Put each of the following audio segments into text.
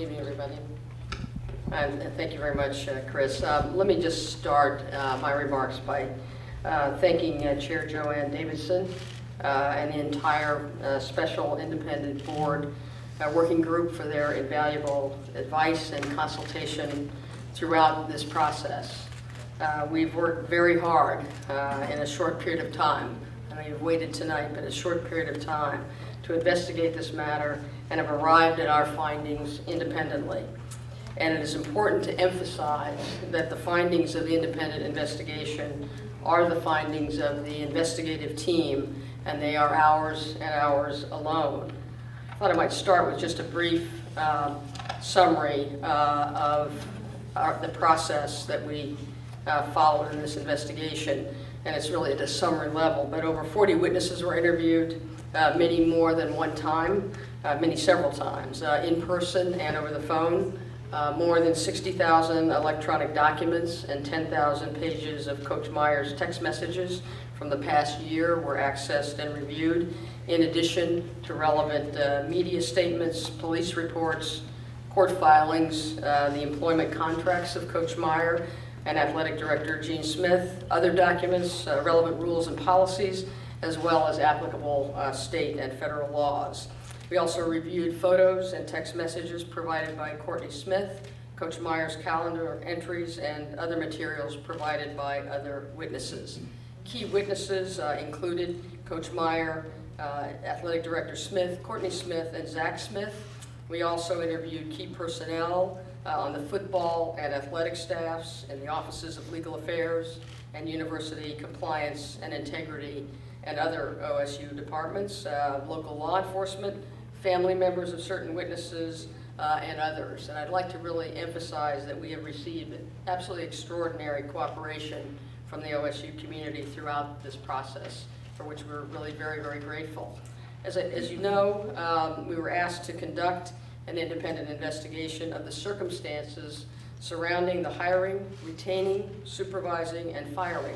Good evening, everybody. And thank you very much, Chris. Let me just start my remarks by thanking Chair Joanne Davidson and the entire Special Independent Board Working Group for their invaluable advice and consultation throughout this process. We've worked very hard in a short period of time. I know you've waited tonight, but a short period of time to investigate this matter and have arrived at our findings independently. And it is important to emphasize that the findings of the independent investigation are the findings of the investigative team, and they are ours and ours alone. I thought I might start with just a brief summary of the process that we followed in this investigation. And it's really at a summary level, but over 40 witnesses were interviewed, many more than one time, many several times, in person and over the phone. More than 60,000 electronic documents and 10,000 pages of Coach Meyer's text messages from the past year were accessed and reviewed, in addition to relevant media statements, police reports, court filings, the employment contracts of Coach Meyer and Athletic Director Gene Smith, other documents, relevant rules and policies, as well as applicable state and federal laws. We also reviewed photos and text messages provided by Courtney Smith, Coach Meyer's calendar entries, and other materials provided by other witnesses. Key witnesses included Coach Meyer, Athletic Director Smith, Courtney Smith, and Zach Smith. We also interviewed key personnel on the football and athletic staffs in the offices of legal affairs and university compliance and integrity and other OSU departments, local law enforcement, family members of certain witnesses, and others. And I'd like to really emphasize that we have received absolutely extraordinary cooperation from the OSU community throughout this process, for which we're really very, very grateful. As you know, we were asked to conduct an independent investigation of the circumstances surrounding the hiring, retaining, supervising, and firing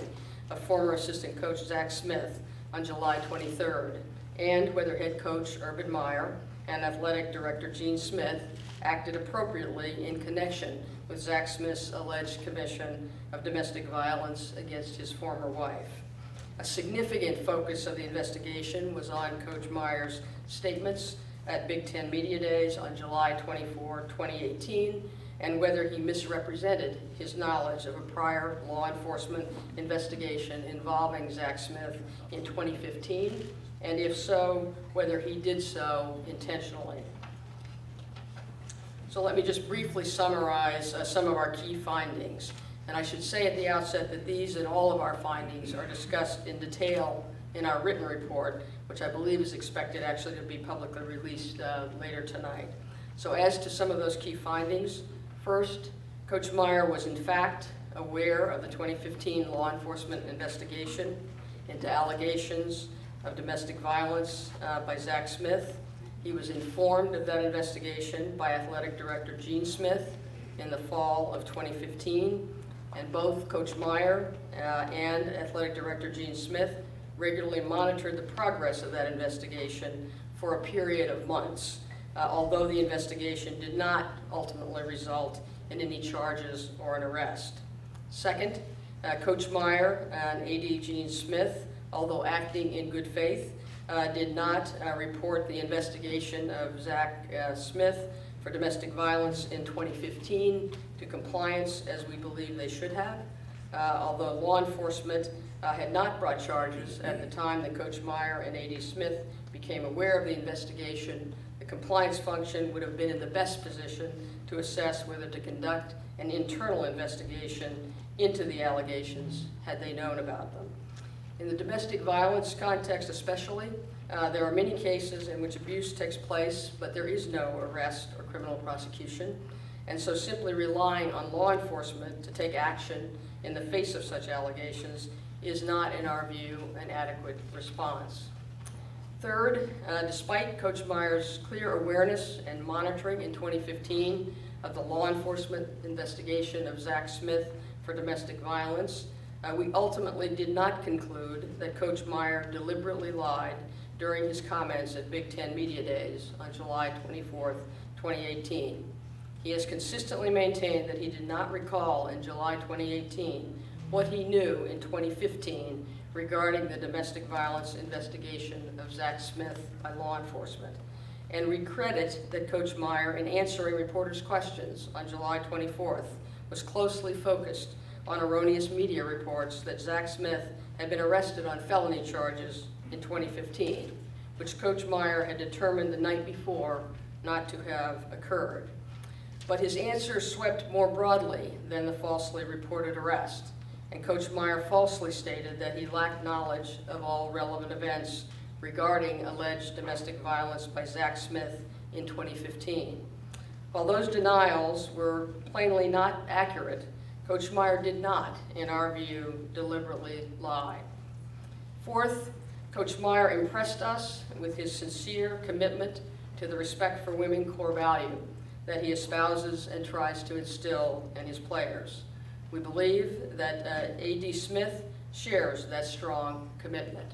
of former assistant coach Zach Smith on July 23rd, and whether head coach Urban Meyer and athletic director Gene Smith acted appropriately in connection with Zach Smith's alleged commission of domestic violence against his former wife. A significant focus of the investigation was on Coach Meyer's statements at Big Ten Media Days on July 24, 2018, and whether he misrepresented his knowledge of a prior law enforcement investigation involving Zach Smith in 2015, and if so, whether he did so intentionally. So let me just briefly summarize some of our key findings. And I should say at the outset that these and all of our findings are discussed in detail in our written report, which I believe is expected actually to be publicly released later tonight. So as to some of those key findings, first, Coach Meyer was in fact aware of the 2015 law enforcement investigation into allegations of domestic violence by Zach Smith. He was informed of that investigation by Athletic Director Gene Smith in the fall of 2015, and both Coach Meyer and Athletic Director Gene Smith regularly monitored the progress of that investigation for a period of months, although the investigation did not ultimately result in any charges or an arrest. Second, Coach Meyer and AD Gene Smith, although acting in good faith, did not report the investigation of Zach Smith for domestic violence in 2015 to compliance as we believe they should have. Although law enforcement had not brought charges at the time that Coach Meyer and AD Smith became aware of the investigation, the compliance function would have been in the best position to assess whether to conduct an internal investigation into the allegations had they known about them. In the domestic violence context especially, there are many cases in which abuse takes place, but there is no arrest or criminal prosecution. And so simply relying on law enforcement to take action in the face of such allegations is not, in our view, an adequate response. Third, despite Coach Meyer's clear awareness and monitoring in 2015 of the law enforcement investigation of Zach Smith for domestic violence, we ultimately did not conclude that Coach Meyer deliberately lied during his comments at Big Ten Media Days on July 24th, 2018. He has consistently maintained that he did not recall in July 2018 what he knew in 2015 regarding the domestic violence investigation of Zach Smith by law enforcement. And we credit that Coach Meyer, in answering reporters' questions on July 24th, was closely focused on erroneous media reports that Zach Smith had been arrested on felony charges in 2015, which Coach Meyer had determined the night before not to have occurred. But his answer swept more broadly than the falsely reported arrest, and Coach Meyer falsely stated that he lacked knowledge of all relevant events regarding alleged domestic violence by Zach Smith in 2015. While those denials were plainly not accurate, Coach Meyer did not, in our view, deliberately lie. Fourth, Coach Meyer impressed us with his sincere commitment to the respect for women core value that he espouses and tries to instill in his players. We believe that A.D. Smith shares that strong commitment.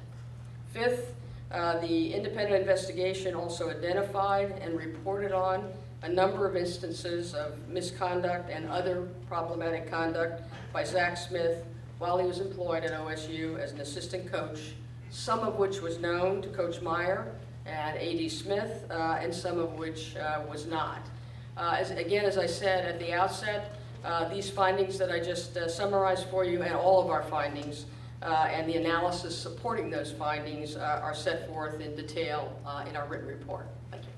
Fifth, the independent investigation also identified and reported on a number of instances of misconduct and other problematic conduct by Zach Smith while he was employed at OSU as an assistant coach, some of which was known to Coach Meyer and A.D. Smith, and some of which was not. As I said at the outset, these findings that I just summarized for you, and all of our findings, and the analysis supporting those findings are set forth in detail in our written report. Thank you.